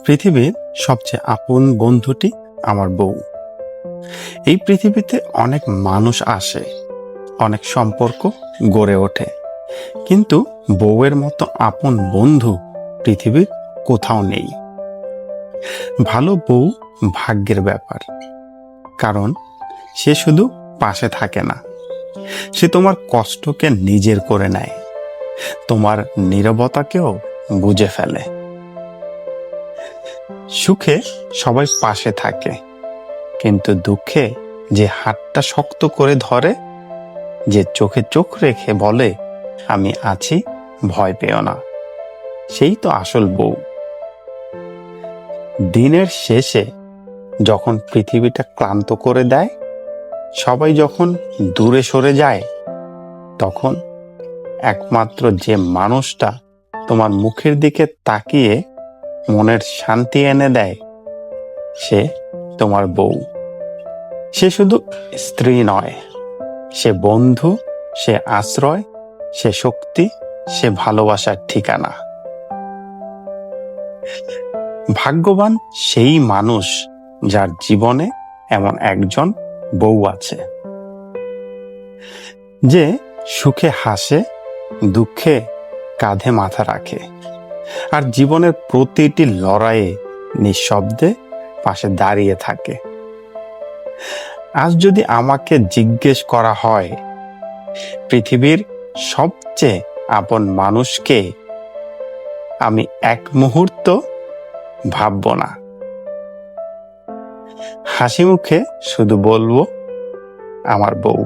পৃথিবীর সবচেয়ে আপন বন্ধুটি আমার বউ। এই পৃথিবীতে অনেক মানুষ আসে, অনেক সম্পর্ক গড়ে ওঠে, কিন্তু বউয়ের মতো আপন বন্ধু পৃথিবীর কোথাও নেই। ভালো বউ ভাগ্যের ব্যাপার, কারণ সে শুধু পাশে থাকে না, সে তোমার কষ্টকে নিজের করে নেয়, তোমার নীরবতাকেও বুঝে ফেলে। সুখে সবাই পাশে থাকে, কিন্তু দুঃখে যে হাতটা শক্ত করে ধরে, যে চোখে চোখ রেখে বলে আমি আছি, ভয় পেও না, সেই তো আসল বউ। দিনের শেষে যখন পৃথিবীটা ক্লান্ত করে দেয়, সবাই যখন দূরে সরে যায়, তখন একমাত্র যে মানুষটা তোমার মুখের দিকে তাকিয়ে মনের শান্তি এনে দেয়, সে তোমার বউ। সে শুধু স্ত্রী নয়, সে বন্ধু, সে আশ্রয়, সে শক্তি, সে ভালোবাসার ঠিকানা। ভাগ্যবান সেই মানুষ যার জীবনে এমন একজন বউ আছে, যে সুখে হাসে, দুঃখে কাঁধে মাথা রাখে, আর জীবনের প্রতিটি লড়াইয়ে নিঃশব্দে পাশে দাঁড়িয়ে থাকে। আজ যদি আমাকে জিজ্ঞেস করা হয় পৃথিবীর সবচেয়ে আপন মানুষকে, আমি এক মুহূর্ত ভাবব না। হাসি মুখে শুধু বলবো আমার বউ।